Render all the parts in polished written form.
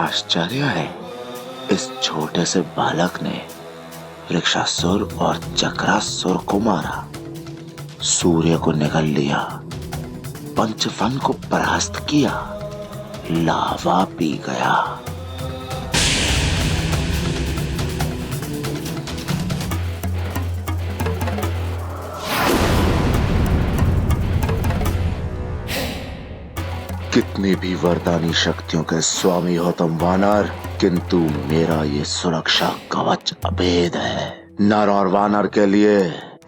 आश्चर्य है, इस छोटे से बालक ने वृक्षासुर और चक्रासुर को मारा, सूर्य को निगल लिया, पंचवन को परास्त किया, लावा पी गया। कितनी भी वरदानी शक्तियों के स्वामी हो तुम वानर, किंतु मेरा ये सुरक्षा कवच अभेद है। नर और वानर के लिए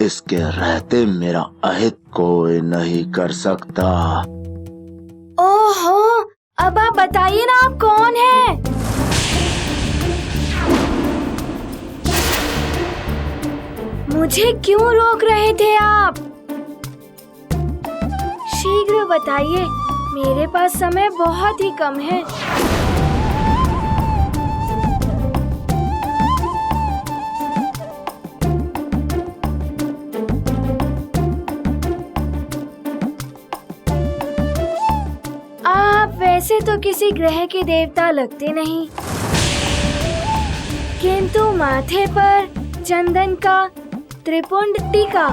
इसके रहते मेरा अहित कोई नहीं कर सकता। ओहो, अब आप बताइए ना, आप कौन हैं? मुझे क्यों रोक रहे थे आप? शीघ्र बताइए, मेरे पास समय बहुत ही कम है। आप वैसे तो किसी ग्रह के देवता लगते नहीं, किंतु माथे पर चंदन का त्रिपुंड टीका,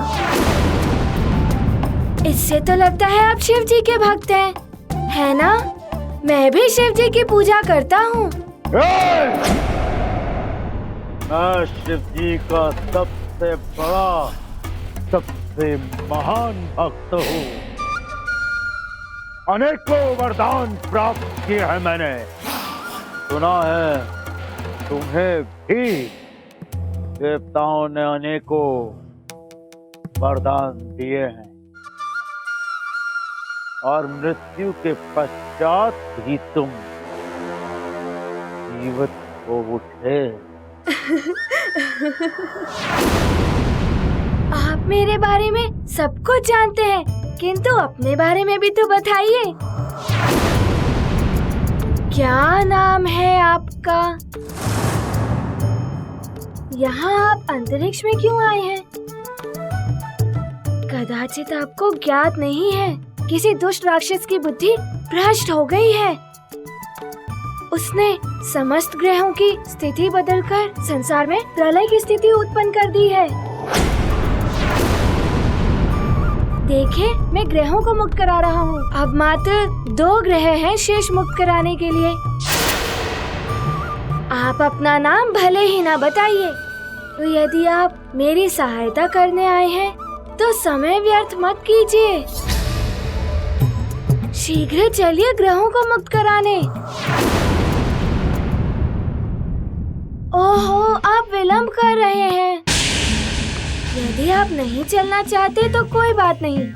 इससे तो लगता है आप शिव जी के भक्त हैं, है ना? मैं भी शिव जी की पूजा करता हूँ। मैं शिव जी का सबसे बड़ा, सबसे महान भक्त हूँ। अनेकों वरदान प्राप्त किए हैं मैंने। सुना है तुम्हें भी देवताओं ने अनेकों वरदान दिए हैं, और मृत्यु के पश्चात भी तुम जीवित हो उठे। आप मेरे बारे में सब कुछ जानते हैं, किंतु अपने बारे में भी तो बताइए। क्या नाम है आपका? यहाँ आप अंतरिक्ष में क्यों आए हैं? कदाचित आपको ज्ञात नहीं है, किसी दुष्ट राक्षस की बुद्धि भ्रष्ट हो गई है। उसने समस्त ग्रहों की स्थिति बदलकर संसार में प्रलय की स्थिति उत्पन्न कर दी है। देखिए, मैं ग्रहों को मुक्त करा रहा हूँ। अब मात्र 2 ग्रह हैं शेष मुक्त कराने के लिए। आप अपना नाम भले ही ना बताइए, तो यदि आप मेरी सहायता करने आए हैं तो समय व्यर्थ मत कीजिए। शीघ्र चलिए ग्रहों को मुक्त कराने। ओहो, आप विलंब कर रहे हैं। यदि आप नहीं चलना चाहते तो कोई बात नहीं।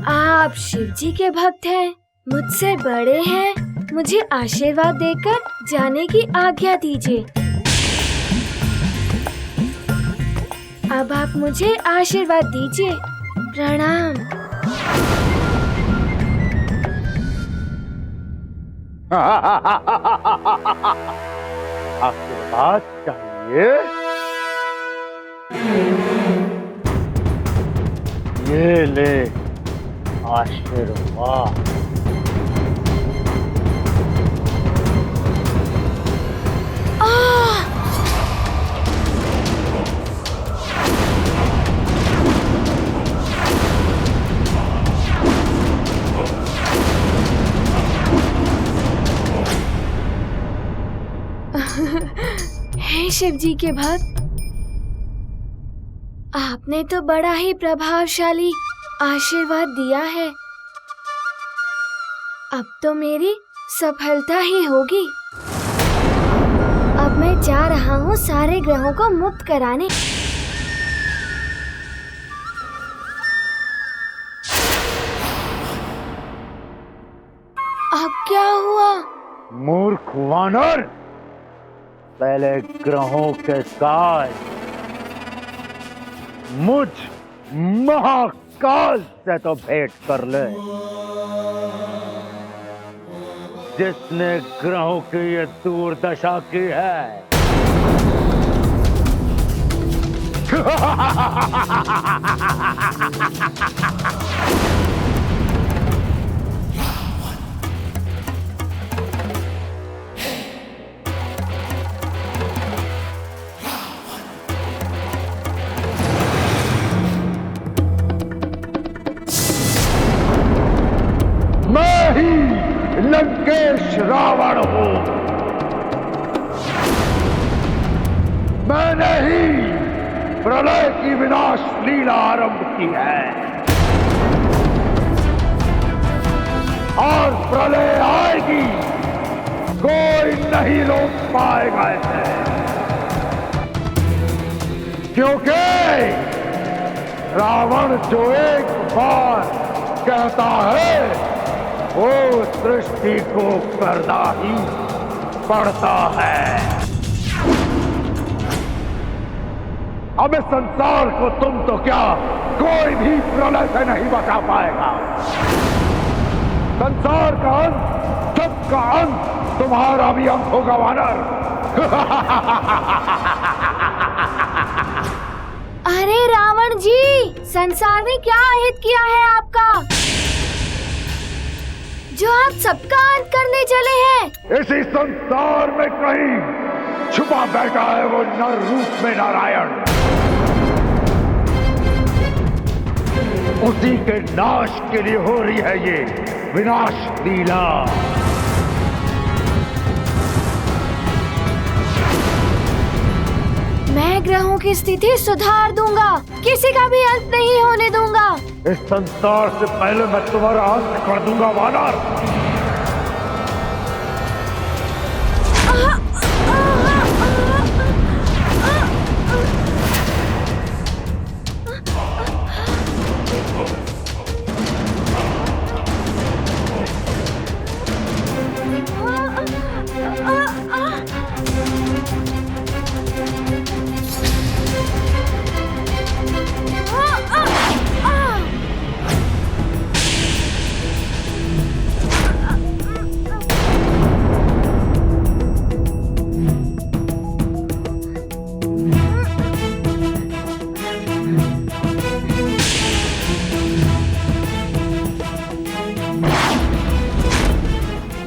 आप शिव जी के भक्त हैं, मुझसे बड़े हैं, मुझे आशीर्वाद देकर जाने की आज्ञा दीजिए। अब आप मुझे आशीर्वाद दीजिए। प्रणाम। आशीर्वाद चाहिए? ये ले आशीर्वाद। हे शिव जी के भक्त, आपने तो बड़ा ही प्रभावशाली आशीर्वाद दिया है। अब तो मेरी सफलता ही होगी। अब मैं जा रहा हूँ सारे ग्रहों को मुक्त कराने। अब क्या हुआ? मूर्ख वानर, पहले ग्रहों के साथ मुझ महाकाल से तो भेंट कर ले, जिसने ग्रहों की ये दुर्दशा की है। लंकेश रावण हूं। मैंने ही प्रलय की विनाश लीला आरंभ की है और प्रलय आएगी, कोई नहीं रोक पाएगा इसे, क्योंकि रावण जो एक बार कहता है वो सृष्टि को करना ही पड़ता है। अब इस संसार को तुम तो क्या, कोई भी प्रलय से नहीं बचा पाएगा। संसार का अंत, सबका अंत, तुम्हारा भी अंत होगा वानर। अरे रावण जी, संसार ने क्या अहित किया है आपका, जो आप सबका अंत करने चले हैं? इसी संसार में कहीं छुपा बैठा है वो नर रूप में नारायण। उसी के नाश के लिए हो रही है ये विनाश लीला। मैं ग्रहों की स्थिति सुधार दूंगा, किसी का भी अंत नहीं होने दूंगा। इस संसार से पहले मैं तुम्हारा अंत कर दूंगा वानर।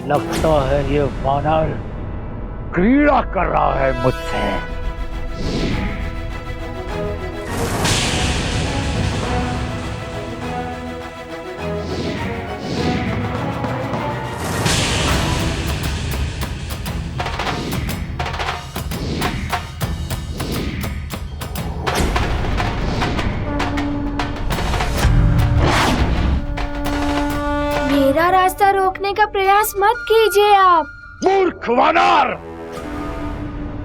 लगता है ये वानर क्रीड़ा कर रहा है मुझसे। मेरा रास्ता रोकने का प्रयास मत कीजिए आप। मूर्ख वानर,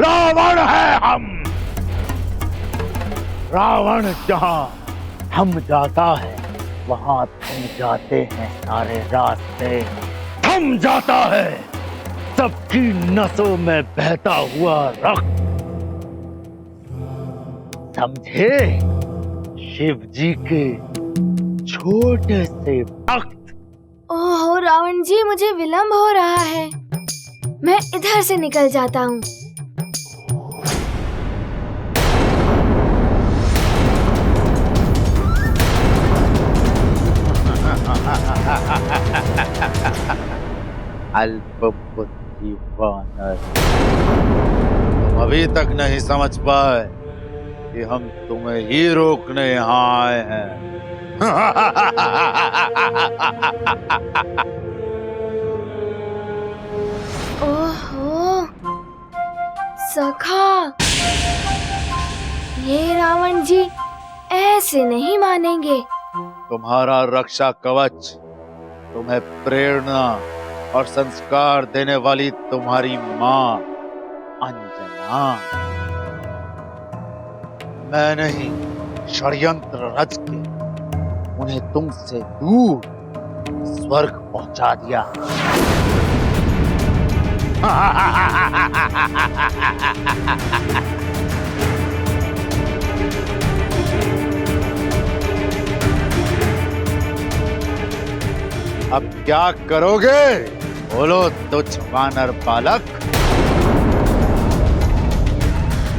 रावण है हम। रावण जहां हम जाता है वहां थम जाते हैं सारे रास्ते, थम जाता है सबकी नसों में बहता हुआ रक्त। समझे? शिव जी के छोटे से भक्त। ओहो रावण जी, मुझे विलंब हो रहा है, मैं इधर से निकल जाता हूँ। अल्प बुद्धि वानर, तुम अभी तक नहीं समझ पाए कि हम तुम्हें ही रोकने यहाँ आए हैं। ओहो सखा, ये रावण जी ऐसे नहीं मानेंगे। तुम्हारा रक्षा कवच, तुम्हें प्रेरणा और संस्कार देने वाली तुम्हारी माँ अंजना, मैंने ही षड्यंत्र रच के उन्हें तुमसे दूर स्वर्ग पहुंचा दिया। अब क्या करोगे? बोलो तुच्छ वानर बालक।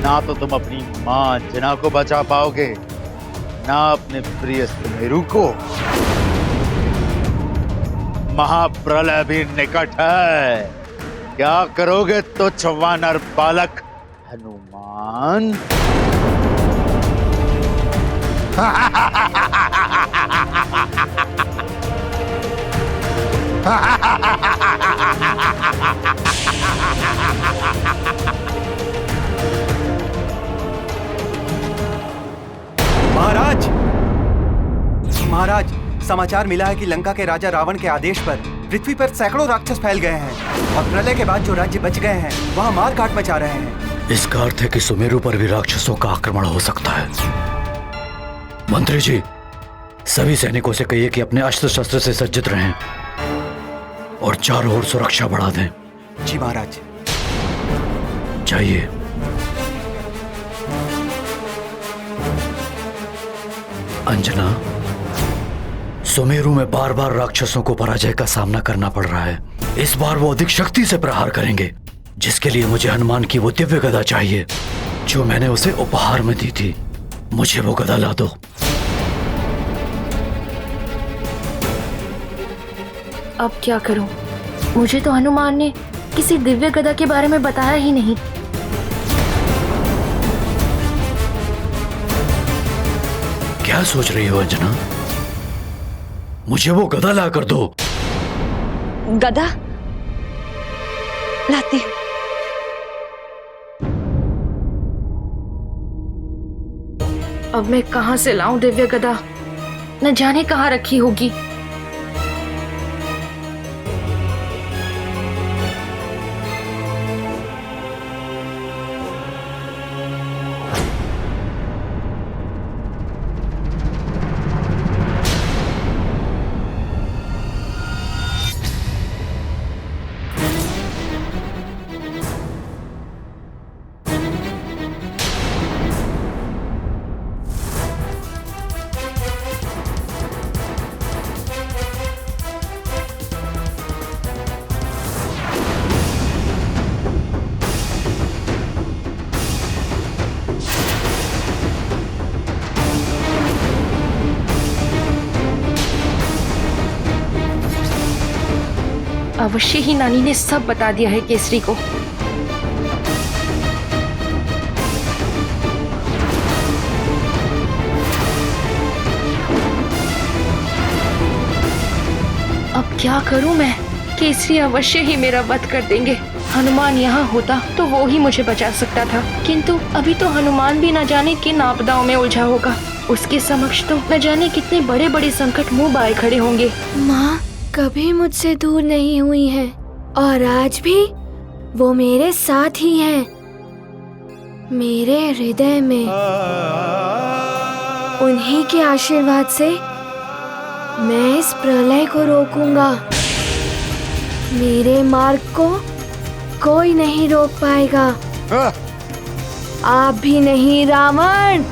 ना तो तुम अपनी माँ अंजना को बचा पाओगे, ना अपने प्रिय सुमेरु को। महाप्रलय भी निकट है, क्या करोगे तुच्छ वानर बालक हनुमान? महाराज, समाचार मिला है कि लंका के राजा रावण के आदेश पर पृथ्वी पर सैकड़ों राक्षस फैल गए हैं और प्रलय के बाद जो राज्य बच गए हैं वहाँ मार काट मचा रहे हैं। इसका अर्थ है कि सुमेरु पर भी राक्षसों का आक्रमण हो सकता है। मंत्री जी, सभी सैनिकों से कहिए कि अपने अस्त्र शस्त्र से सज्जित रहें और चारों ओर सुरक्षा बढ़ा दें। जी महाराज। जाइए। अंजना, सुमेरु में बार बार राक्षसों को पराजय का सामना करना पड़ रहा है। इस बार वो अधिक शक्ति से प्रहार करेंगे, जिसके लिए मुझे हनुमान की वो दिव्य गदा चाहिए जो मैंने उसे उपहार में दी थी। मुझे वो गदा ला दो। अब क्या करूं? मुझे तो हनुमान ने किसी दिव्य गदा के बारे में बताया ही नहीं। क्या सोच रही हो अंजना? मुझे वो गदा ला कर दो। गदा लाती हूं। अब मैं कहां से लाऊं दिव्य गदा? न जाने कहां रखी होगी। अवश्य ही नानी ने सब बता दिया है केसरी को। अब क्या करूं मैं? केसरी अवश्य ही मेरा वध कर देंगे। हनुमान यहाँ होता तो वो ही मुझे बचा सकता था, किंतु अभी तो हनुमान भी न जाने किन आपदाओं में उलझा होगा। उसके समक्ष तो न जाने कितने बड़े बड़े संकट मुंह बाए खड़े होंगे। माँ कभी मुझसे दूर नहीं हुई है और आज भी वो मेरे साथ ही हैं, मेरे हृदय में। उन्हीं के आशीर्वाद से मैं इस प्रलय को रोकूंगा। मेरे मार्ग को कोई नहीं रोक पाएगा, आप भी नहीं रावण।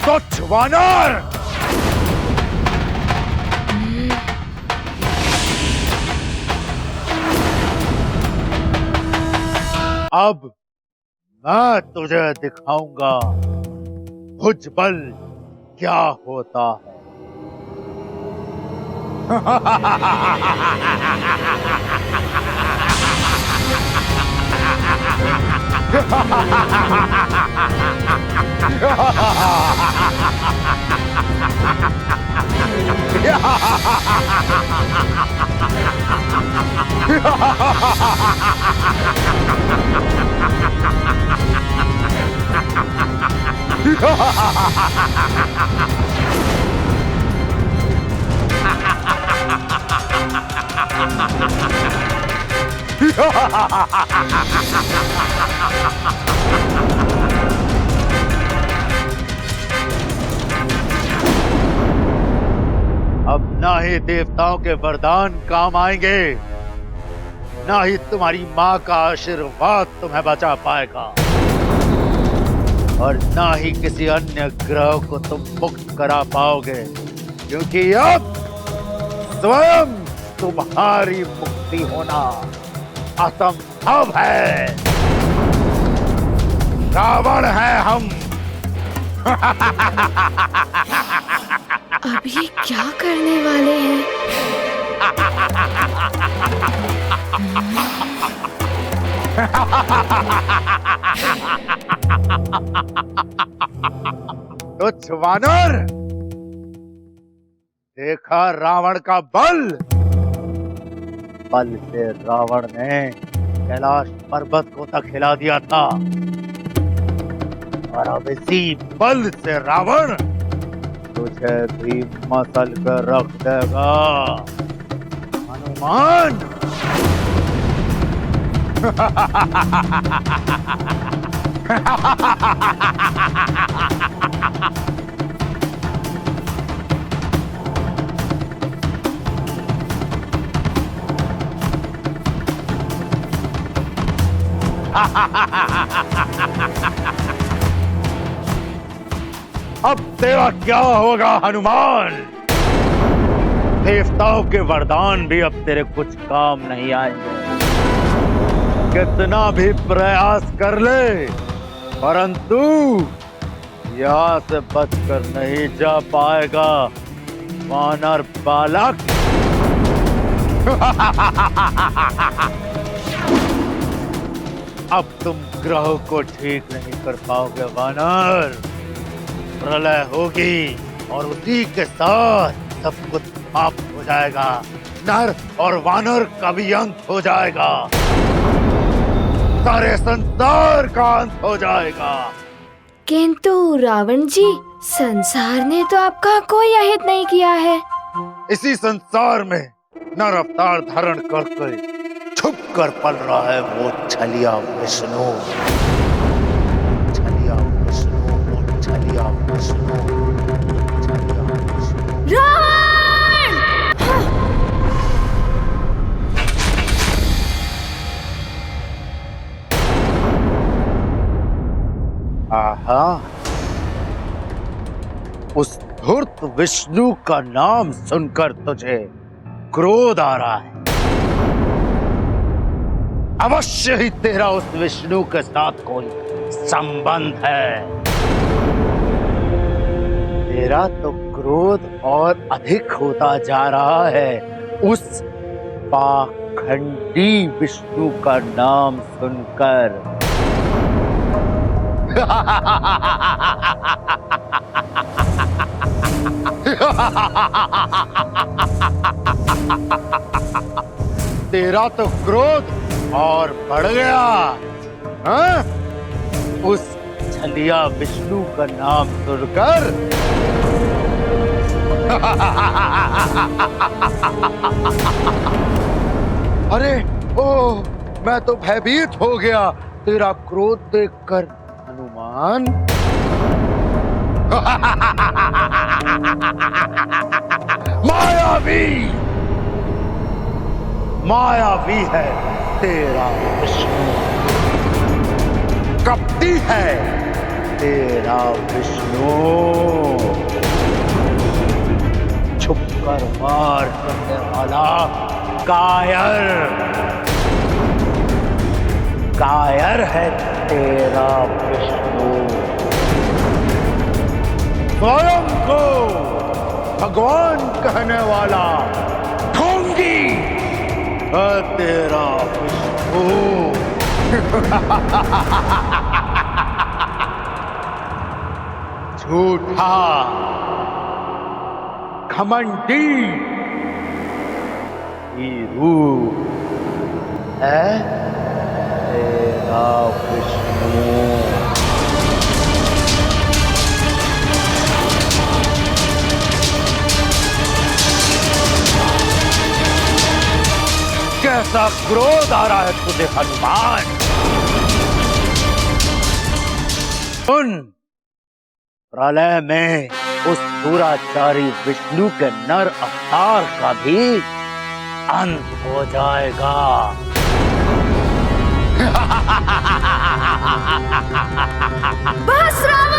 तुच्छ वानर! अब मैं तुझे दिखाऊंगा भुजबल क्या होता है। अब ना ही देवताओं के वरदान काम आएंगे, ना ही तुम्हारी माँ का आशीर्वाद तुम्हें बचा पाएगा, और ना ही किसी अन्य ग्रह को तुम मुक्त करा पाओगे, क्योंकि अब स्वयं तुम्हारी मुक्ति होना असंभव है। रावण है हम। अब ये क्या करने वाले हैं? तुच्छ वानर, देखा रावण का बल से रावण ने कैलाश पर्वत को तक हिला दिया था और अब इसी बल से रावण तुझे भी मसल कर रख देगा हनुमान। अब तेरा क्या होगा हनुमान? देवताओं के वरदान भी अब तेरे कुछ काम नहीं आएंगे। कितना भी प्रयास कर ले परंतु यहाँ से बचकर नहीं जा पाएगा वानर बालक। अब तुम ग्रहों को ठीक नहीं कर पाओगे वानर। प्रलय होगी और उसी के साथ सब कुछ समाप्त हो जाएगा। नर और वानर का भी अंत हो जाएगा। सारे संसार का अंत हो जाएगा। किंतु रावण जी, संसार ने तो आपका कोई अहित नहीं किया है। इसी संसार में नर अवतार धारण करके छुप कर पल रहा है वो छलिया विष्णु। छलिया विष्णु, वो छलिया विष्णु, छलिया विष्णु। रावण! आहा, उस धूर्त विष्णु का नाम सुनकर तुझे क्रोध आ रहा है। अवश्य ही तेरा उस विष्णु के साथ कोई संबंध है। तेरा तो क्रोध और अधिक होता जा रहा है उस पाखंडी विष्णु का नाम सुनकर। तेरा तो क्रोध और बढ़ गया, हाँ? उस छलिया विष्णु का नाम सुनकर। अरे ओ, मैं तो भयभीत हो गया तेरा क्रोध देखकर हनुमान। मायावी, मायावी है तेरा विष्णु, कपटी है तेरा विष्णु, छुपकर वार करने वाला कायर, कायर है तेरा विष्णु। स्वयं को भगवान कहने वाला ढोंगी है तेरा विष्णु। झूठा, घमंडी रूप है तेरा विष्णु। कैसा क्रोध आ रहा है तुझे हनुमान। सुन, प्रलय में उस दुराचारी विष्णु के नर अवतार का भी अंत हो जाएगा। बस रावण!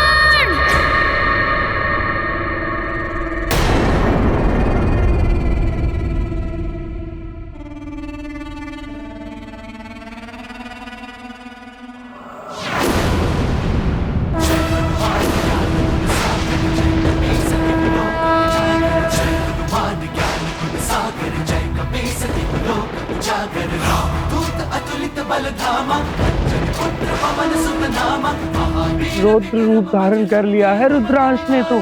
रौद्र रूप धारण कर लिया है रुद्रांश ने। तो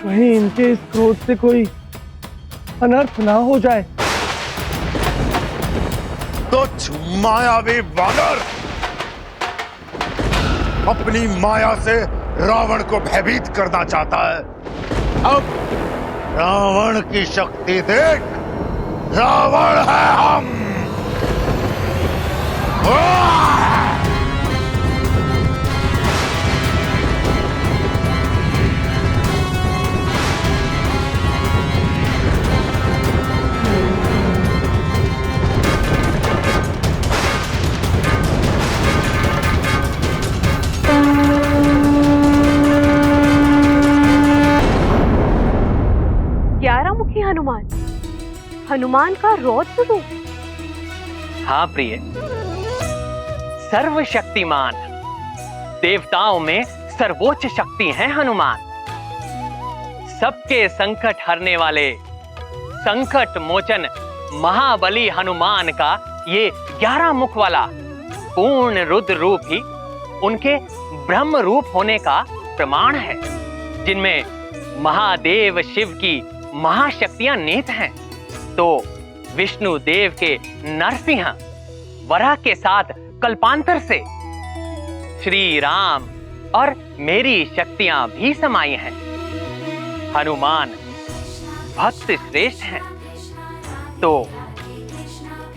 कहीं इनके इस क्रोध से कोई अनर्थ ना हो जाए। तुच्छ मायावी वानर, अपनी माया से रावण को भयभीत करना चाहता है। अब रावण की शक्ति देख, रावण है हम। ग्यारहमुखी हनुमान, हनुमान का रौद्र रूप। हाँ प्रिय, सर्वशक्तिमान, देवताओं में सर्वोच्च शक्ति है हनुमान। सबके संकट हरने वाले, संकट मोचन महाबली हनुमान का ये 11 मुख वाला पूर्ण रुद्र रूप ही उनके ब्रह्म रूप होने का प्रमाण है, जिनमें महादेव शिव की महाशक्तियां निहित हैं। तो विष्णु देव के नरसिंह वराह के साथ कल्पांतर से श्री राम और मेरी शक्तियां भी समाई हैं। हनुमान भक्त श्रेष्ठ हैं, तो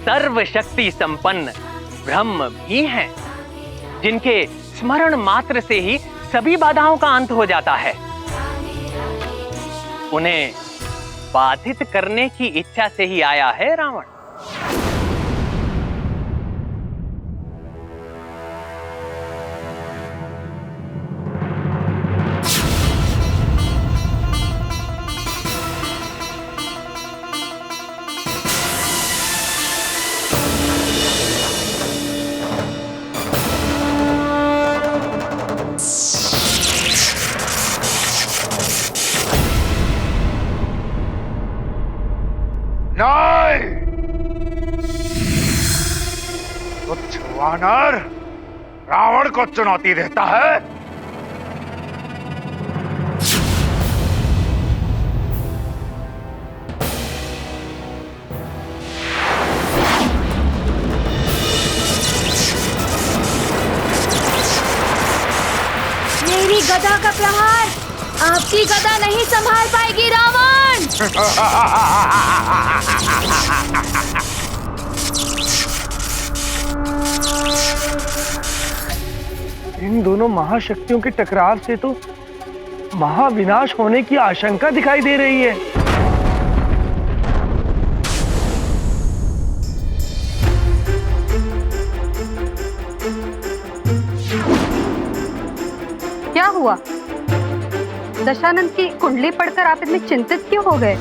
सर्वशक्ति संपन्न ब्रह्म भी हैं, जिनके स्मरण मात्र से ही सभी बाधाओं का अंत हो जाता है। उन्हें बाधित करने की इच्छा से ही आया है रावण। नहीं, तुच्छ वानर रावण को चुनौती देता है। मेरी गदा का प्रहार आपकी गदा नहीं संभाल पाएगी रावण। इन दोनों महाशक्तियों के टकराव से तो महाविनाश होने की आशंका दिखाई दे रही है। क्या हुआ? दशानंद की कुंडली पढ़कर आप इतने चिंतित क्यों हो गए?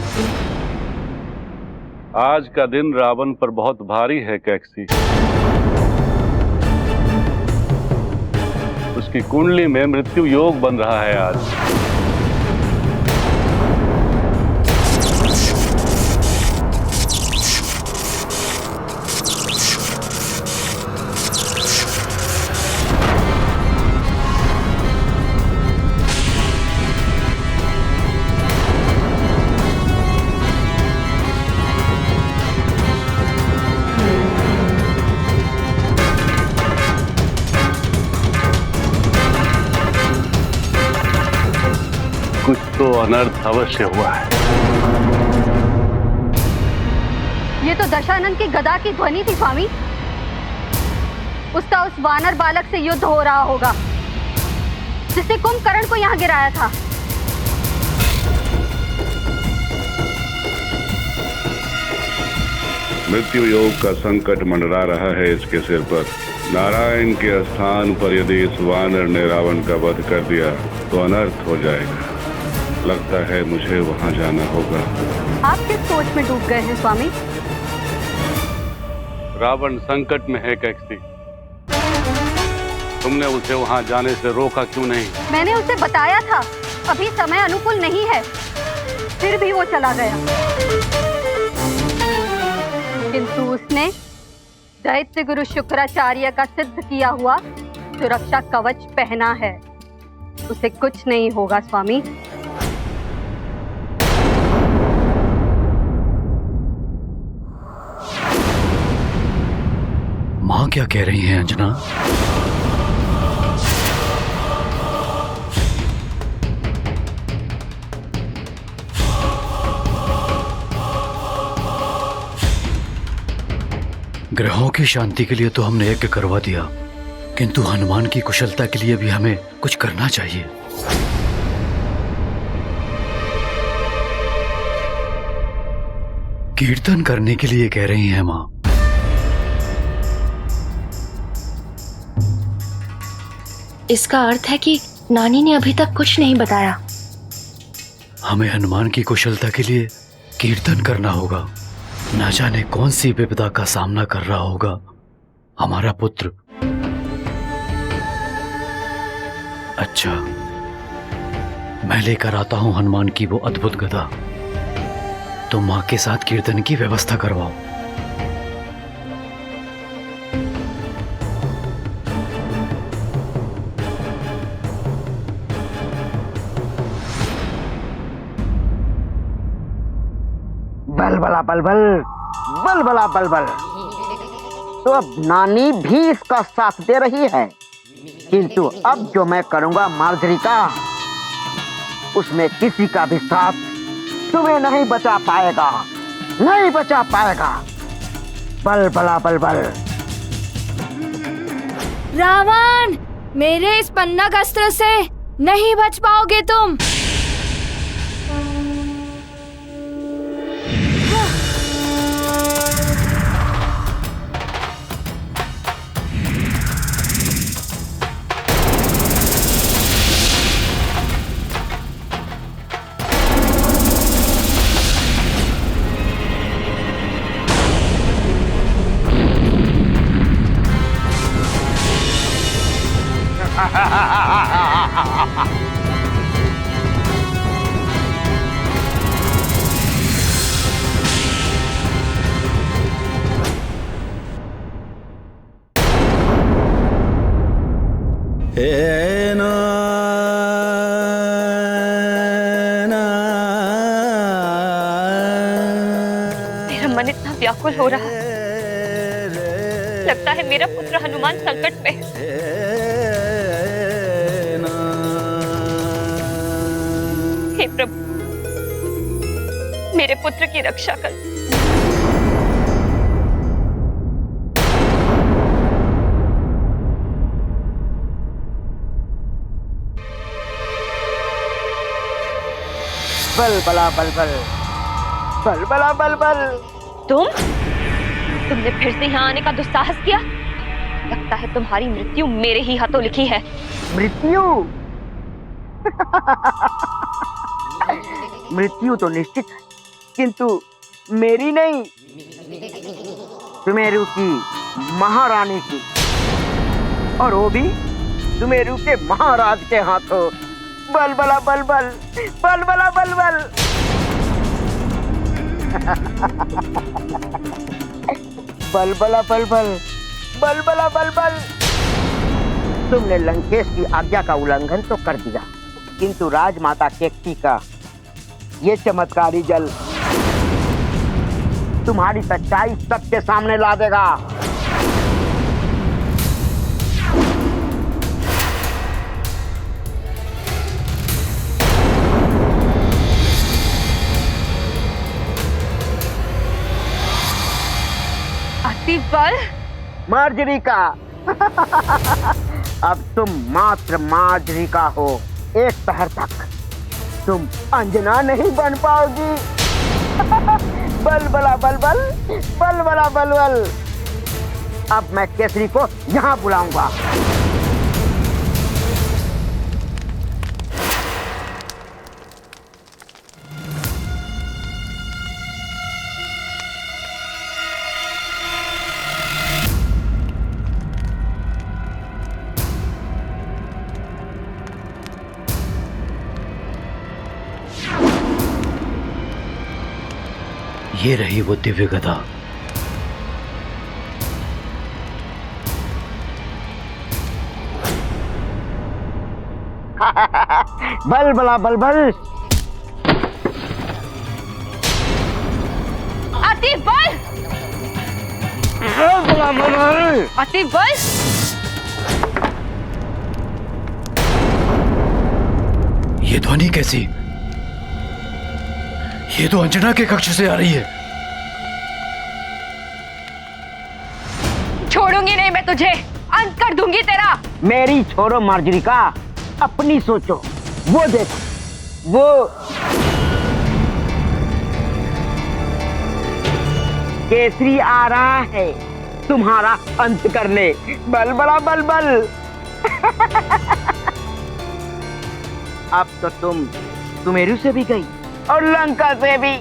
आज का दिन रावण पर बहुत भारी है कैकसी। उसकी कुंडली में मृत्यु योग बन रहा है आज। कुछ तो अनर्थ अवश्य हुआ है। ये तो दशानंद की गदा की ध्वनि थी स्वामी। उसका उस वानर बालक से युद्ध हो रहा होगा, जिसने कुंभकर्ण को यहाँ गिराया था। मृत्यु योग का संकट मंडरा रहा है इसके सिर पर। नारायण के स्थान पर यदि इस वानर ने रावण का वध कर दिया तो अनर्थ हो जाएगा। लगता है मुझे वहां जाना होगा। आप किस सोच में डूब गए हैं स्वामी? रावण संकट में है कैकसी। तुमने उसे वहां जाने से रोका क्यों नहीं? मैंने उसे बताया था अभी समय अनुकूल नहीं है, फिर भी वो चला गया। किंतु उसने दैत्य गुरु शुक्राचार्य का सिद्ध किया हुआ सुरक्षा कवच पहना है। उसे कुछ नहीं होगा स्वामी। क्या कह रही हैं अंजना? ग्रहों की शांति के लिए तो हमने यज्ञ करवा दिया, किंतु हनुमान की कुशलता के लिए भी हमें कुछ करना चाहिए। कीर्तन करने के लिए कह रही हैं मां। इसका अर्थ है कि नानी ने अभी तक कुछ नहीं बताया। हमें हनुमान की कुशलता के लिए कीर्तन करना होगा। न जाने कौन सी विपदा का सामना कर रहा होगा हमारा पुत्र। अच्छा, मैं लेकर आता हूं हनुमान की वो अद्भुत गदा। तुम मां के साथ कीर्तन की व्यवस्था करवाओ। बलबला बलबल, बलबला बलबल। तो अब नानी भी इसका साथ दे रही है, किंतु अब जो मैं करूंगा मार्जरी का, उसमें किसी का भी साथ तुम्हें नहीं बचा पाएगा, नहीं बचा पाएगा। बलबला बलबल। रावण, मेरे इस पन्नग अस्त्र से नहीं बच पाओगे तुम। मेरा मन इतना व्याकुल हो रहा है, लगता है मेरा पुत्र हनुमान संकट में है। हे प्रभु, मेरे पुत्र की रक्षा कर। बलबला बलबल, बलबला बलबल। तुमने फिर से यहाँ आने का दुस्साहस किया। लगता है तुम्हारी मृत्यु मेरे ही हाथों लिखी है। मृत्यु? मृत्यु तो निश्चित है, किंतु मेरी नहीं, सुमेरु की महारानी की, और वो भी सुमेरु के महाराज के हाथों। बलबला बलबल, बलबला बलबल। बलबला बलबल, बलबला बलबल। तुमने लंकेश की आज्ञा का उल्लंघन तो कर दिया, किंतु राजमाता केकटी का ये चमत्कारी जल तुम्हारी सच्चाई सबके सामने ला देगा। बल मार्जरी का। अब तुम मात्र मार्जरी का हो। एक पहर तक तुम अंजना नहीं बन पाओगी। बलबला बलबल, बलबला बलबल। अब मैं केसरी को यहाँ बुलाऊंगा। ये रही वो दिव्य गदा। बलबला बलबल। अति बल। अति बल। ये ध्वनि कैसी? ये तो अंजना के कक्ष से आ रही है। छोड़ूंगी नहीं मैं तुझे, अंत कर दूंगी तेरा। मेरी छोड़ो मार्जरिका, अपनी सोचो। वो देखो, वो केसरी आ रहा है तुम्हारा अंत करने। बल बला बल बल। अब तो तुम सुमेरु से भी गई और लंका से भी।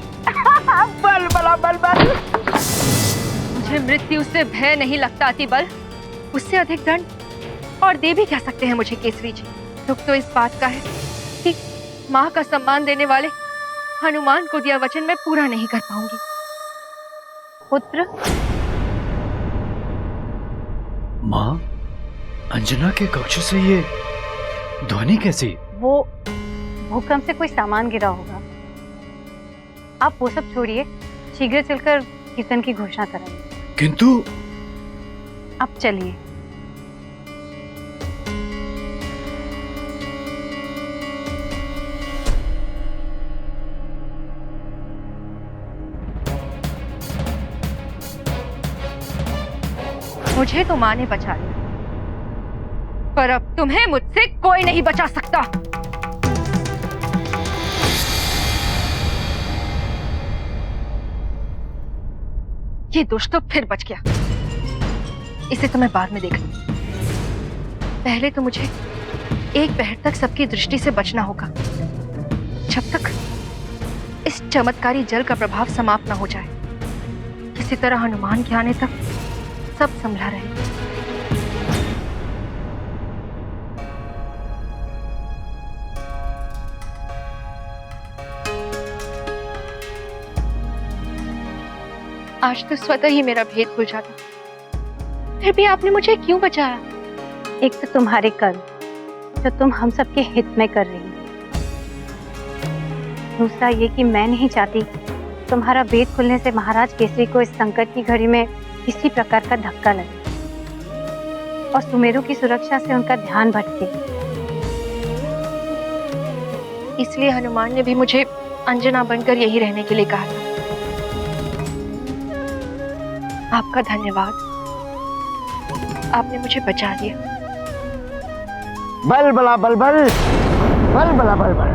बल बला बल बल। मुझे मृत्यु से भय नहीं लगता अति बल, उससे अधिक दंड और दे भी क्या सकते हैं मुझे केसरी जी। दुख तो इस बात का है कि माँ का सम्मान देने वाले हनुमान को दिया वचन मैं पूरा नहीं कर पाऊंगी। पुत्र, माँ, अंजना के कक्ष से ये ध्वनि कैसी? वो भूकंप से कोई सामान गिरा होगा। आप वो सब छोड़िए, शीघ्र चलकर कीर्तन की घोषणा कराइए। किंतु अब चलिए। मुझे तो माँ ने बचा लिया, पर अब तुम्हें मुझसे कोई नहीं बचा सकता। ये दुष्ट तो फिर बच गया, इसे तो मैं बाद में देख लूंगी। पहले तो मुझे एक पहर तक सबकी दृष्टि से बचना होगा, जब तक इस चमत्कारी जल का प्रभाव समाप्त न हो जाए। किसी तरह हनुमान के आने तक सब संभला रहे। आज तो स्वतः ही मेरा भेद खुल जाता, फिर भी आपने मुझे क्यों बचाया? एक तो तुम्हारे कर्म जो तुम हम सबके हित में कर रही हो, दूसरा ये कि मैं नहीं चाहती तुम्हारा भेद खुलने से महाराज केसरी को इस संकट की घड़ी में किसी प्रकार का धक्का लगे और सुमेरु की सुरक्षा से उनका ध्यान भटके। इसलिए हनुमान ने भी मुझे अंजना बनकर यही रहने के लिए कहा था। आपका धन्यवाद, आपने मुझे बचा लिया। बल बला बल बल, बल बला बल बल।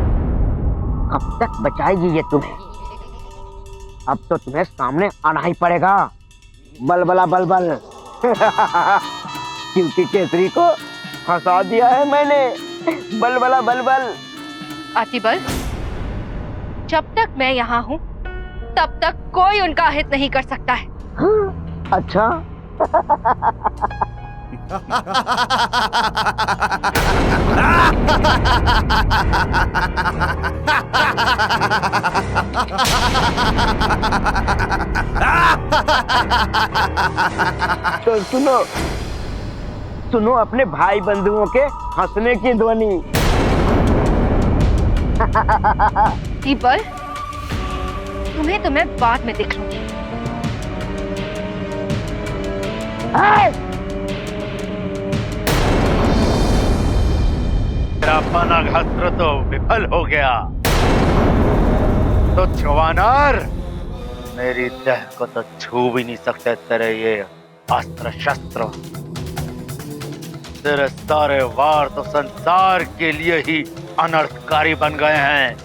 कब तक बचाएगी ये तुम्हें? अब तो तुम्हें सामने आना ही पड़ेगा। बल बला बल बल। क्योंकि केसरी को फंसा दिया है मैंने। बल बला बल बल। अति बल, जब तक मैं यहाँ हूँ तब तक कोई उनका हित नहीं कर सकता है। अच्छा। तो सुनो सुनो अपने भाई बंधुओं के हंसने की ध्वनि। बल, तुम्हें तो मैं बाद में देख लूंगी। मेरा पनाघास्त्र तो विफल हो गया। तो जवानर, मेरी देह को तो छू भी नहीं सकते तेरे ये अस्त्र शस्त्र। तेरे सारे वार तो संसार के लिए ही अनर्थकारी बन गए हैं।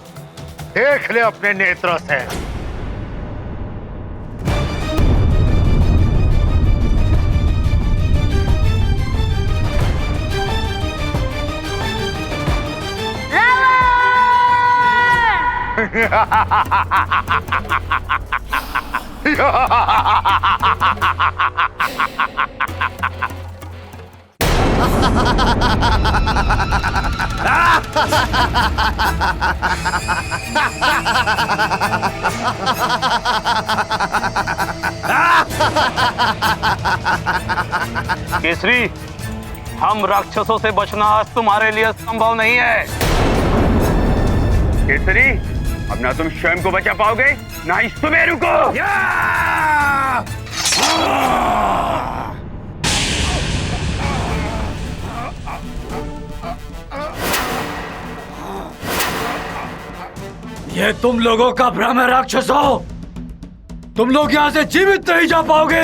देख ले अपने नेत्रों से। केसरी, हम राक्षसों से बचना आज तुम्हारे लिए संभव नहीं है। केसरी, अब ना तुम स्वयं को बचा पाओगे, ना ही सुमेरु को। ये तुम लोगों का भ्रम है राक्षसों। तुम लोग यहाँ से जीवित नहीं जा पाओगे।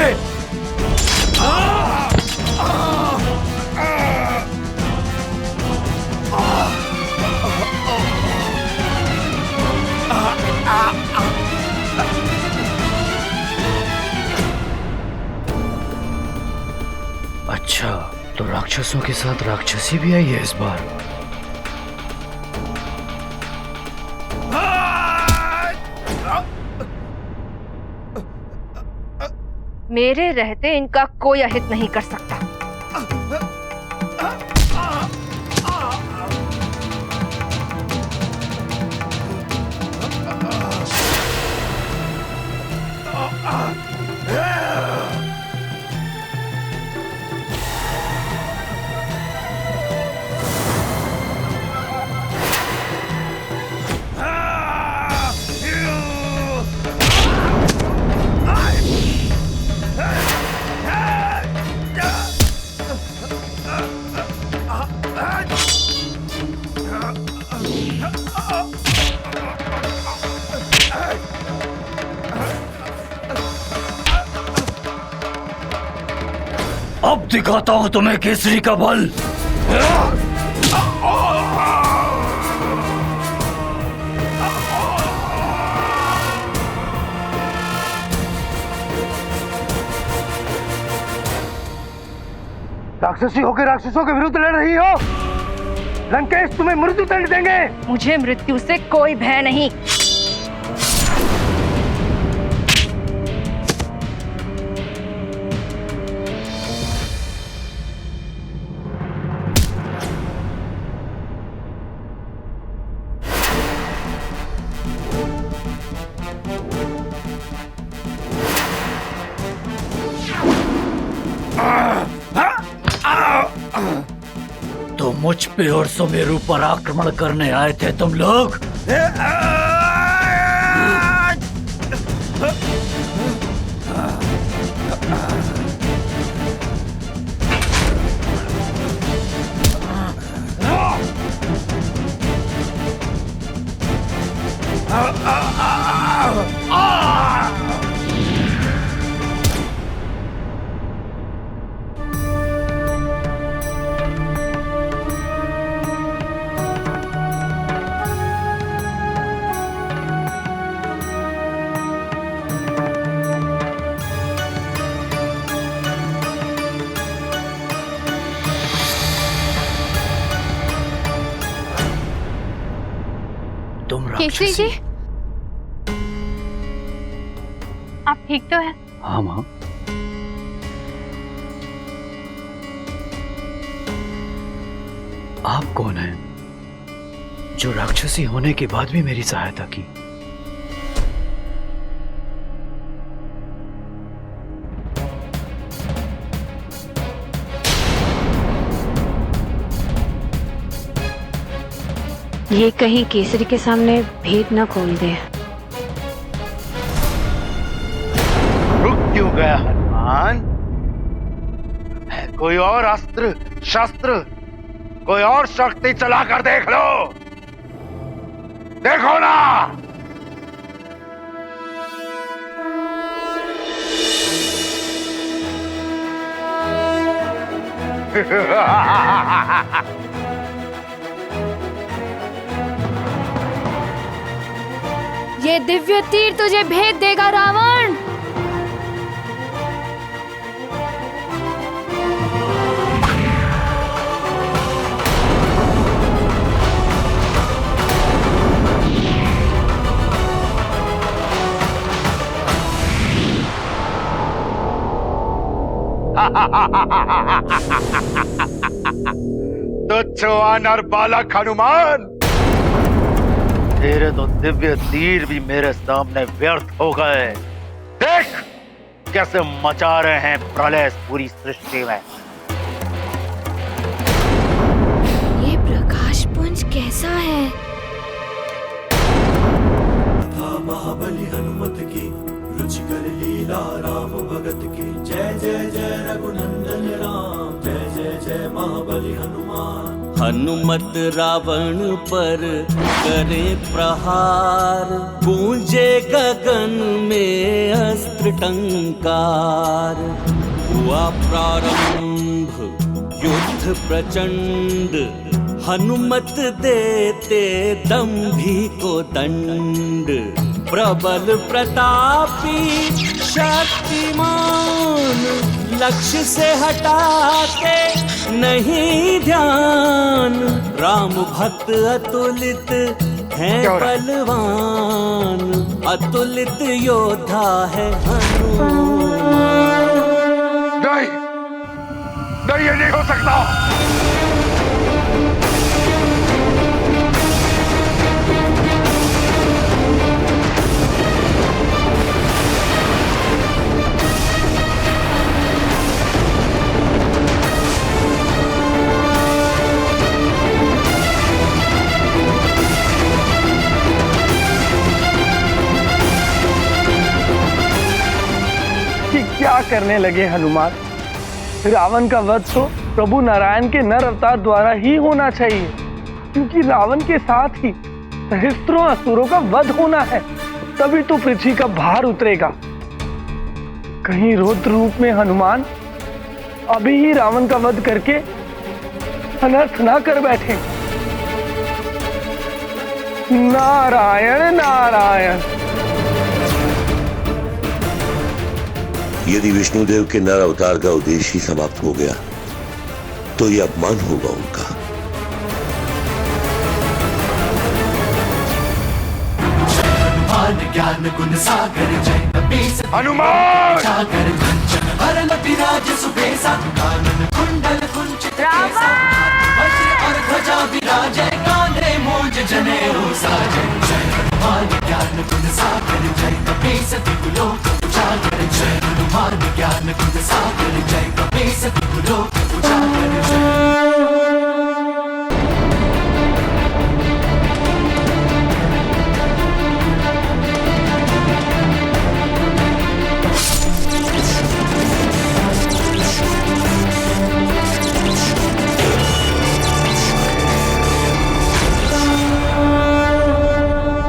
अच्छा, तो राक्षसों के साथ राक्षसी भी आई है इस बार। मेरे रहते इनका कोई अहित नहीं कर सकता। अब दिखाता हूं तुम्हें केसरी का बल। राक्षसी होकर राक्षसों के विरुद्ध लड़ रही हो। लंकेश तुम्हें मृत्यु दंड देंगे। मुझे मृत्यु से कोई भय नहीं। तो मुझ पे और सुमेरु पर आक्रमण करने आए थे तुम लोग। केसरी जी, आप ठीक तो हैं? हाँ माँ। आप कौन हैं जो राक्षसी होने के बाद भी मेरी सहायता की? ये कहीं केसरी के सामने भेद न खोल दे। रुक क्यों गया हनुमान? है कोई और अस्त्र शस्त्र, कोई और शक्ति चलाकर देख लो। देखो ना। ये दिव्य तीर तुझे भेद देगा रावण। तुच्छ वानर बालक हनुमान, तेरे तो दिव्य तीर भी मेरे सामने व्यर्थ हो गए। देख कैसे मचा रहे हैं प्रलय पूरी सृष्टि में। ये प्रकाश पुंज कैसा है? महाबली हनुमत की रुचिकर लीला राम भगत की। जय जय जय रघुनंदन राम, जय जय जय महाबली हनुमान। हनुमत रावण पर करे प्रहार, गूंजे गगन में अस्त्र टंकार। हुआ प्रारंभ युद्ध प्रचंड, हनुमत देते दंभी को दंड। प्रबल प्रतापी शक्तिमान, लक्ष्य से हटाते नहीं ध्यान। राम भक्त अतुलित हैं बलवान, अतुलित योद्धा है हनुमान। नहीं, नहीं, ये नहीं हो सकता। क्या करने लगे हनुमान? रावण का वध तो प्रभु नारायण के नर अवतार द्वारा ही होना चाहिए, क्योंकि रावण के साथ ही सहस्त्रों असुरों का वध होना है, तभी तो पृथ्वी का भार उतरेगा। कहीं रुद्र रूप में हनुमान अभी ही रावण का वध करके अनर्थ ना कर बैठे। नारायण नारायण। यदि विष्णुदेव के नर अवतार का उद्देश्य ही समाप्त हो गया तो यह अपमान होगा उनका। ज्ञान गुण सागर जय कपीस हनुमान सागर कंचन हरण विराज सुबेसा। कानन कुंडल कुंचित केसा, वज्र और ध्वजा विराजय। कांधे मूंज जनेऊ साजय। जय हनुमान ज्ञान गुण सागर जय कपीस तिहुलोक उजागर। जय हनुमान ज्ञान गुण सागर जय कपीस तिहुलोक उजागर।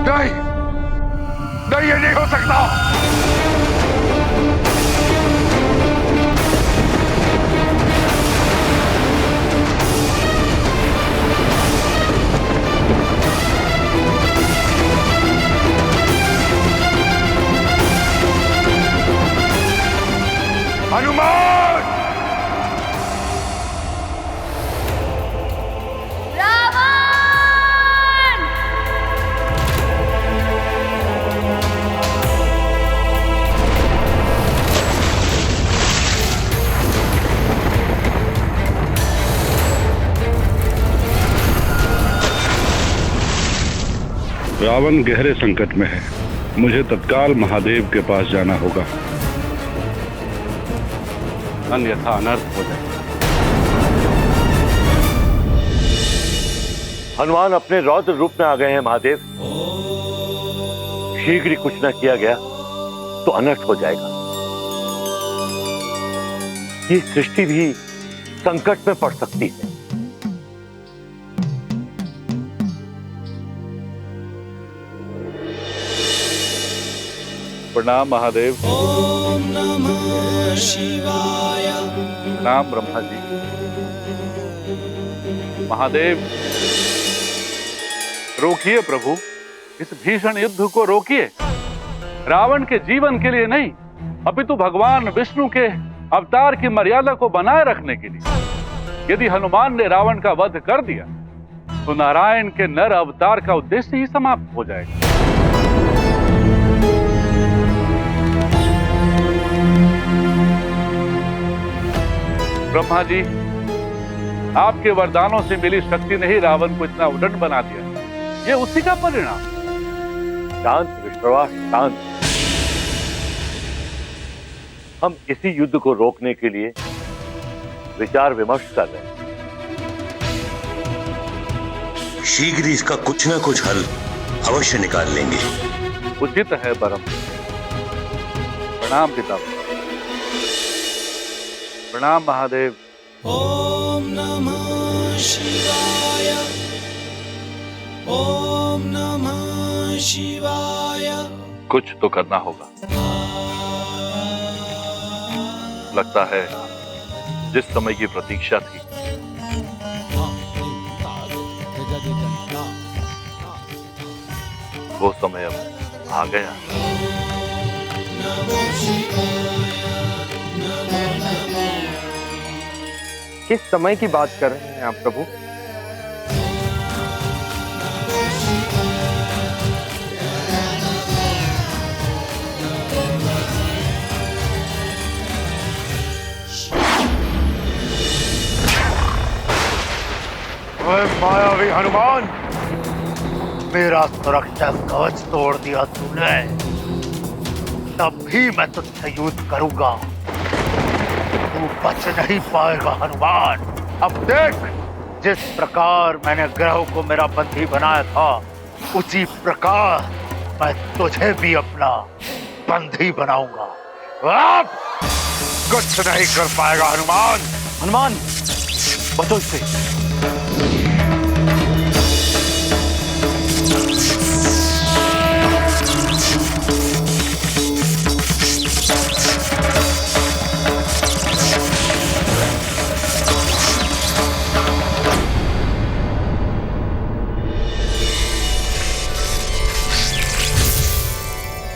नहीं, ये नहीं हो सकता। हनुमान! रावण गहरे संकट में है, मुझे तत्काल महादेव के पास जाना होगा, अन्यथा अनर्थ हो जाए। हनुमान अपने रौद्र रूप में आ गए हैं महादेव। शीघ्र ही कुछ न किया गया तो अनर्थ हो जाएगा। ये सृष्टि भी संकट में पड़ सकती है। प्रणाम महादेव। ओम नमः शिवाय। प्रणाम ब्रह्मा जी। महादेव, रोकिए प्रभु, इस भीषण युद्ध को रोकिए। रावण के जीवन के लिए नहीं, अपितु भगवान विष्णु के अवतार की मर्यादा को बनाए रखने के लिए। यदि हनुमान ने रावण का वध कर दिया तो नारायण के नर अवतार का उद्देश्य ही समाप्त हो जाएगा। ब्रह्मा जी, आपके वरदानों से मिली शक्ति ने ही रावण को इतना उद्दंड बना दिया। ये उसी का परिणाम। शांत विश्वास, शांत। हम इसी युद्ध को रोकने के लिए विचार विमर्श कर रहे हैं। शीघ्र इसका कुछ न कुछ हल अवश्य निकाल लेंगे। उचित है परम। प्रणाम पिता। प्रणाम महादेव। ओम नमः शिवाय। ओम नमः शिवाय। कुछ तो करना होगा। लगता है जिस समय की प्रतीक्षा थी वो समय अब आ गया। किस समय की बात कर रहे हैं आप प्रभु? ओए मायावी हनुमान, मेरा सुरक्षा कवच तोड़ दिया तूने, तब भी मैं तुझसे युद्ध करूंगा। तू बच नहीं पाएगा हनुमान। अब देख, जिस प्रकार मैंने ग्रह को मेरा बंदी बनाया था, उसी प्रकार मैं तुझे भी अपना बंदी बनाऊंगा। अब कुछ नहीं कर पाएगा हनुमान। हनुमान, बचो इससे।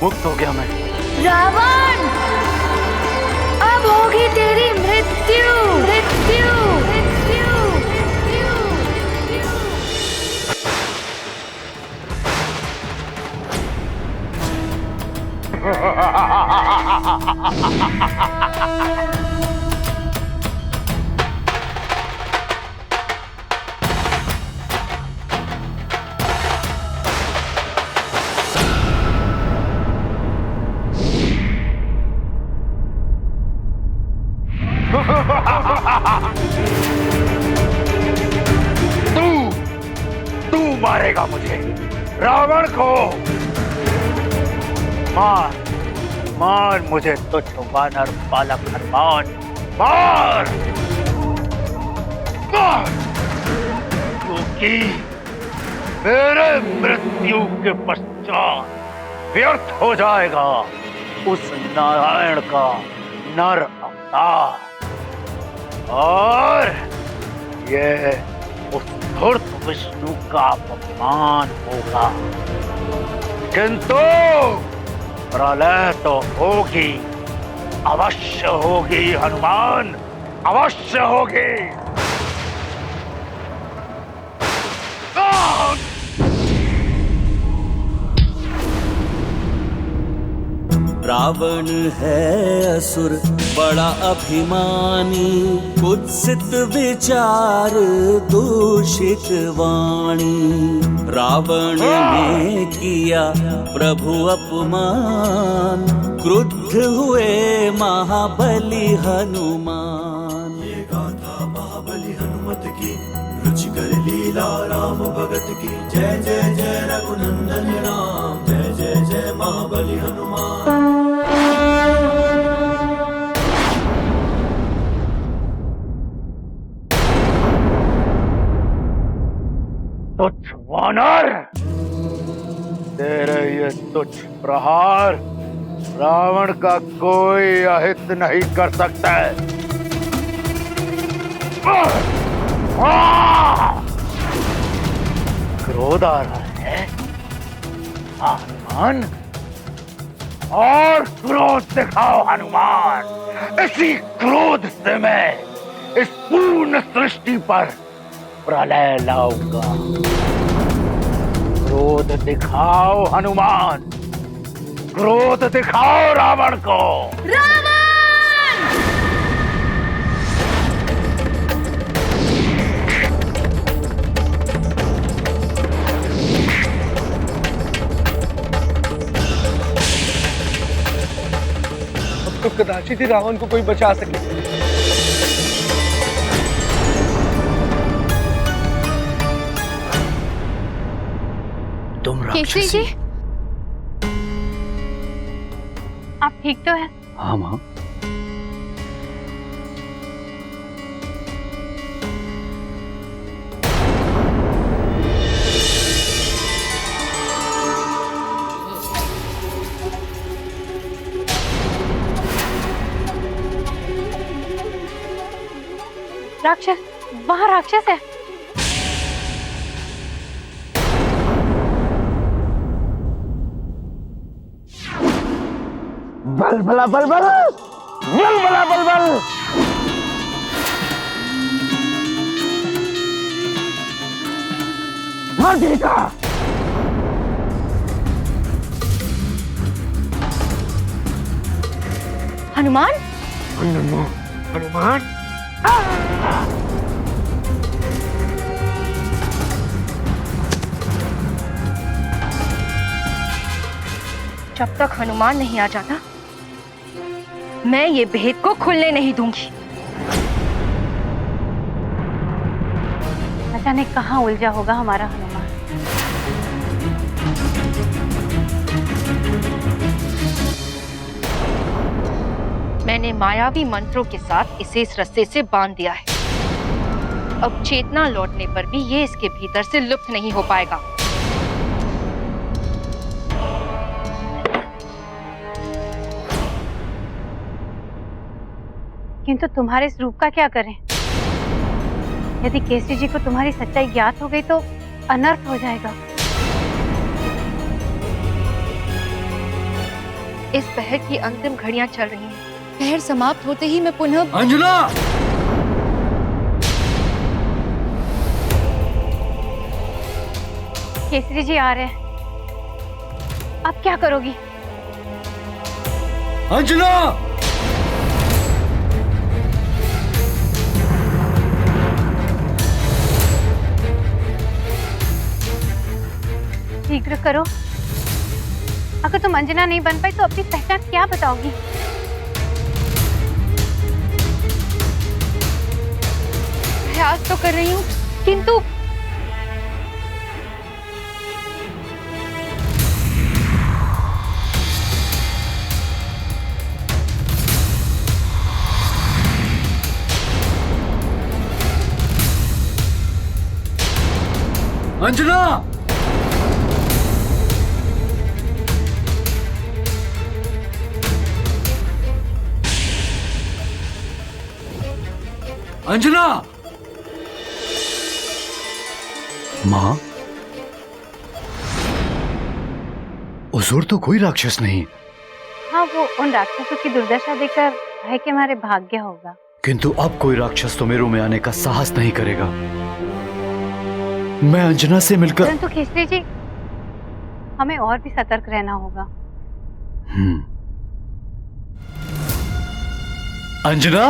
मुक्त हो गया मैं। रावण, अब होगी तेरी मृत्यु। मृत्यु, मृत्यु, तू मारेगा मुझे, रावण को। मार मार मुझे तुच्छ वानर बालक हनुमान, मार मार, क्योंकि मेरे मृत्यु के पश्चात व्यर्थ हो जाएगा उस नारायण का नर अवतार, और ये उस धूर्त विष्णु का अपमान होगा। किंतु प्रलय तो होगी, अवश्य होगी हनुमान, अवश्य होगी। रावण है असुर बड़ा अभिमानी, कुत्सित विचार दूषित वाणी। रावण ने किया प्रभु अपमान, क्रुद्ध हुए महाबली हनुमान। ये गाथा महाबली हनुमत की, रुचिकर लीला राम भगत की। जय जय जय रघुनंदन राम, जय जय जय महाबली हनुमान। तुच्छ वानर, तेरे ये तुच्छ प्रहार रावण का कोई अहित नहीं कर सकता है। क्रोध आ रहा है हनुमान, और क्रोध दिखाओ हनुमान। इसी क्रोध से मैं इस पूर्ण सृष्टि पर प्रलय लाऊंगा। क्रोध दिखाओ हनुमान, क्रोध दिखाओ रावण को। अब तो कदाचित ही रावण को कोई बचा सके। तुम केसरी राक्षसी। जी, आप ठीक तो है? हाँ माँ। राक्षस, वहाँ राक्षस है। बल भला बल बल, बल भला बल बल। मार्जरिका, हनुमान, हनुमान, जब तक हनुमान नहीं आ जाता मैं ये भेद को खुलने नहीं दूंगी। न जाने कहाँ उलझा होगा हमारा हनुमान। मैंने मायावी मंत्रों के साथ इसे इस रस्ते से बांध दिया है। अब चेतना लौटने पर भी ये इसके भीतर से लुप्त नहीं हो पाएगा। किंतु तुम्हारे इस रूप का क्या करें? यदि केसरी जी को तुम्हारी सच्चाई ज्ञात हो गई तो अनर्थ हो जाएगा। इस पहर की अंतिम घड़ियां चल रही हैं। पहर समाप्त होते ही मैं पुनः अंजना! केसरी जी आ रहे हैं। अब क्या करोगी? अंजना! शीघ्र करो। अगर तुम अंजना नहीं बन पाई तो अपनी पहचान क्या बताओगी? प्रयास तो कर रही हूँ, किंतु अंजना! अंजना! माँ, उस ओर तो कोई राक्षस नहीं। हाँ, वो उन राक्षसों की दुर्दशा देखकर भय के मारे भाग गया होगा। किंतु अब कोई राक्षस तो मेरू में आने का साहस नहीं करेगा। मैं अंजना से मिलकर। परंतु केसरी जी, हमें और भी सतर्क रहना होगा। अंजना!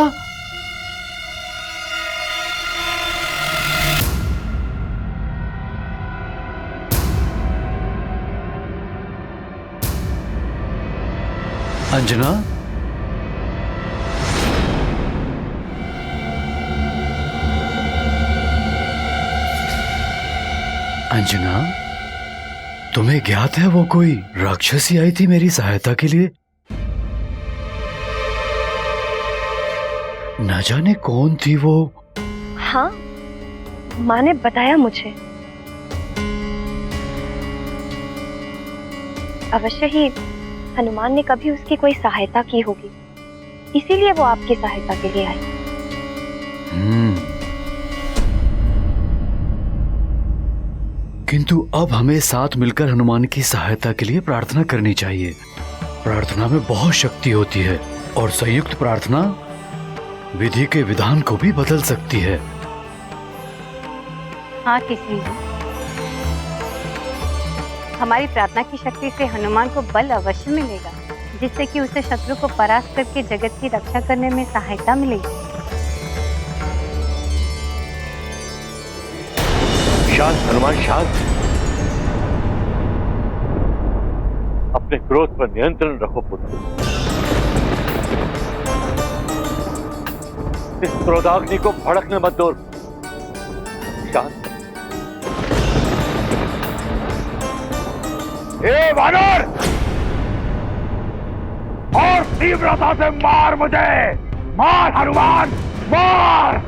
अंजना! अंजना, तुम्हें ज्ञात है वो कोई राक्षसी आई थी मेरी सहायता के लिए? न जाने कौन थी वो। हाँ, माँ ने बताया मुझे। अवश्य ही हनुमान ने कभी उसकी कोई सहायता की होगी, इसीलिए वो आपकी सहायता के लिए आई। किंतु अब हमें साथ मिलकर हनुमान की सहायता के लिए प्रार्थना करनी चाहिए। प्रार्थना में बहुत शक्ति होती है और संयुक्त प्रार्थना विधि के विधान को भी बदल सकती है। हाँ केसरी जी, हमारी प्रार्थना की शक्ति से हनुमान को बल अवश्य मिलेगा, जिससे कि उसे शत्रु को परास्त करके जगत की रक्षा करने में सहायता मिलेगी। शांत हनुमान, शांत। अपने क्रोध पर नियंत्रण रखो पुत्र। इस क्रोधाग्नि को भड़कने मत दो। शांत। ए वानर, और तीव्रता से मार मुझे। मार हनुमान, मार।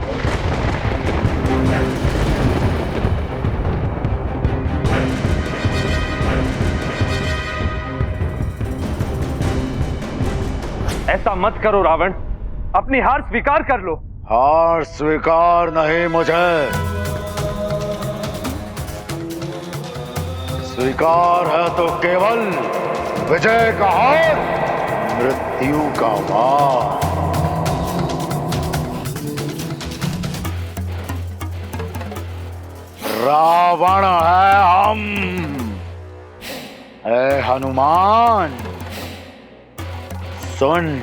ऐसा मत करो रावण, अपनी हार स्वीकार कर लो। हार स्वीकार नहीं मुझे। स्वीकार है तो केवल विजय का हार, मृत्यु का वार। रावण है हम। ऐ हनुमान सुन,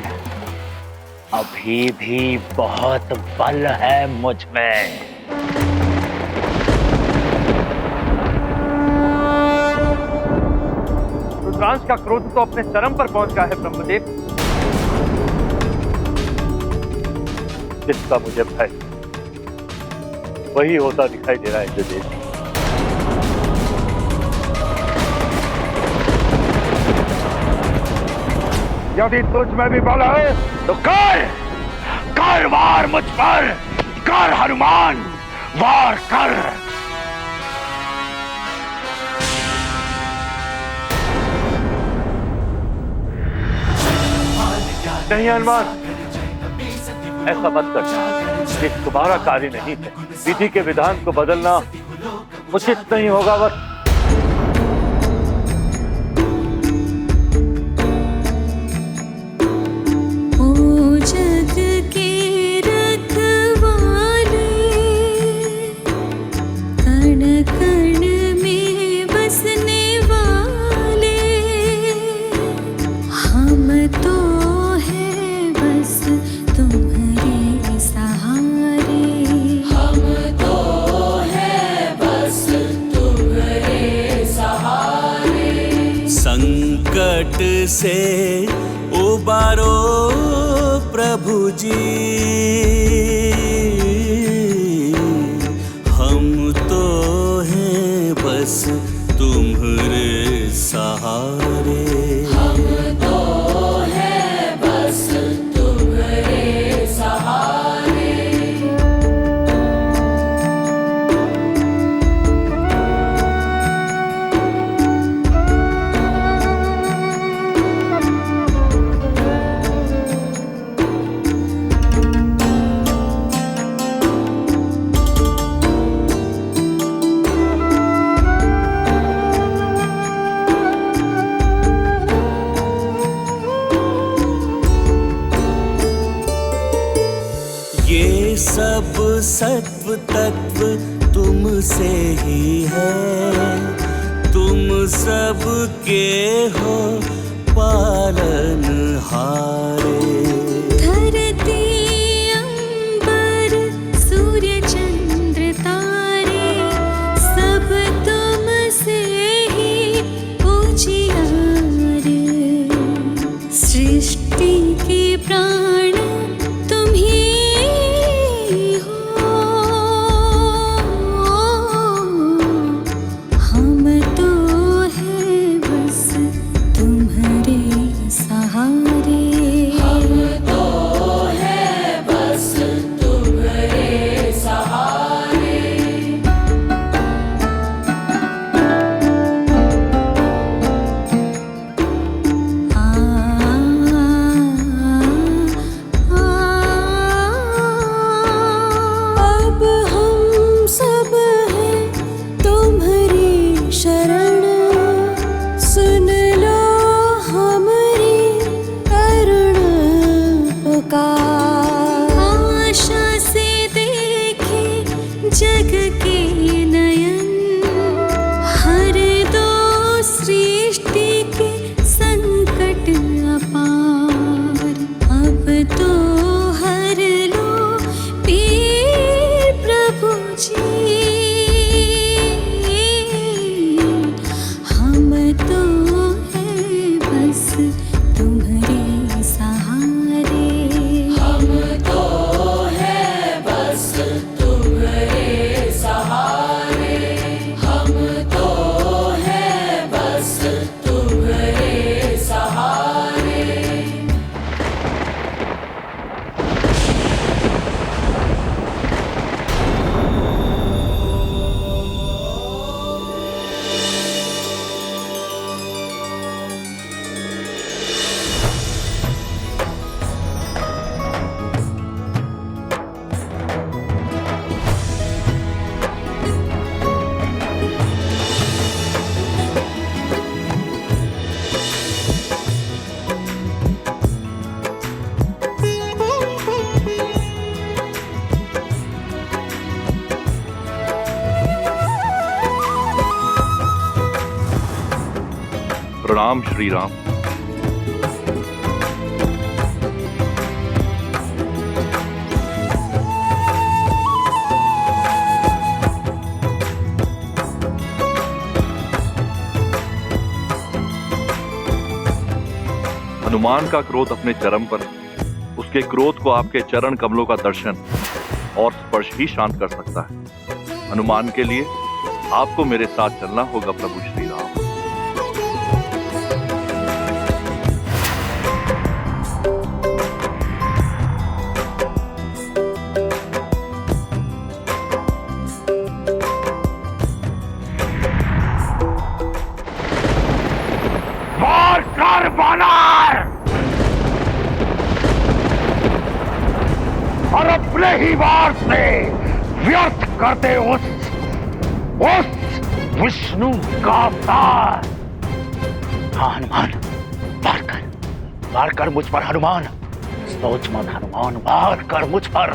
अभी भी बहुत बल है मुझ में। रुद्रांश का क्रोध तो अपने चरम पर पहुंच गया है ब्रह्मदेव। जिसका मुझे भय वही होता दिखाई दे रहा है इंद्रदेव। यदि तुझ में भी बल है तो कर वार मुझ पर, कर हनुमान, वार कर। नहीं हनुमान, ऐसा मत कर। ये तुम्हारा कार्य नहीं है। विधि के विधान को बदलना उचित नहीं होगा। बस संकट से उबारो प्रभु जी, हम तो हैं बस तुम्हारे सहारे। हम तो हैं बस तुम्हारे सहारे। सब सत्व तत्व तुमसे ही है, तुम सब के हो पालनहारे। धरती अंबर सूर्य चंद्र तारे, सब तुमसे ही उजियारे। सृष्टि के प्राण तुम ही हम प्रणाम श्री राम। हनुमान का क्रोध अपने चरम पर है। उसके क्रोध को आपके चरण कमलों का दर्शन और स्पर्श ही शांत कर सकता है। हनुमान के लिए आपको मेरे साथ चलना होगा प्रभु श्री राम। वार कर वानर और अपने ही वार से व्यर्थ करते उस विष्णु का अवतार। हाँ हनुमान, वार कर मुझ पर हनुमान। सोच मत हनुमान, वार कर मुझ पर।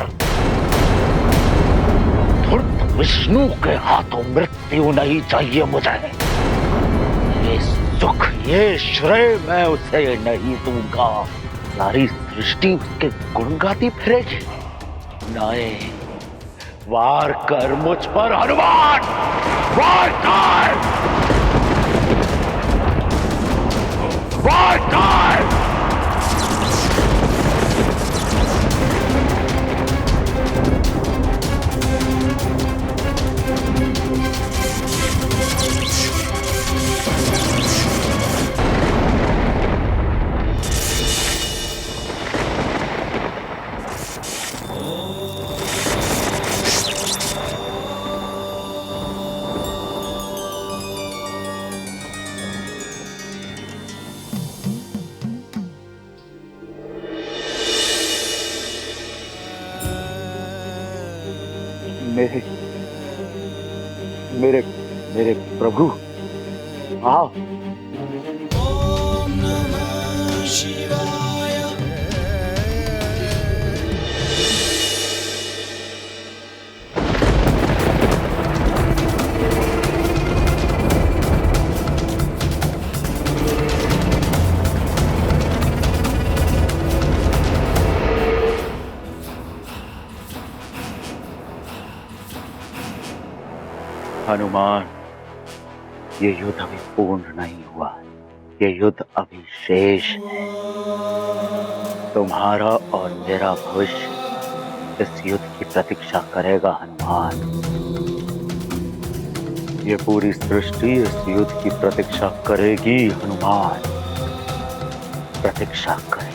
धूर्त विष्णु के हाथों मृत्यु नहीं चाहिए मुझे। ये सुख, ये श्रेय मैं उसे नहीं दूंगा। सारी सृष्टि उसके गुण गाती फिरेगी। नहीं, वार कर मुझ पर हनुमान, वार कर, वार कर। मेरे प्रभु, आओ। हनुमान, ये युद्ध अभी पूर्ण नहीं हुआ। ये युद्ध अभी शेष है। तुम्हारा और मेरा भविष्य इस युद्ध की प्रतीक्षा करेगा हनुमान। ये पूरी सृष्टि इस युद्ध की प्रतीक्षा करेगी हनुमान, प्रतीक्षा करे।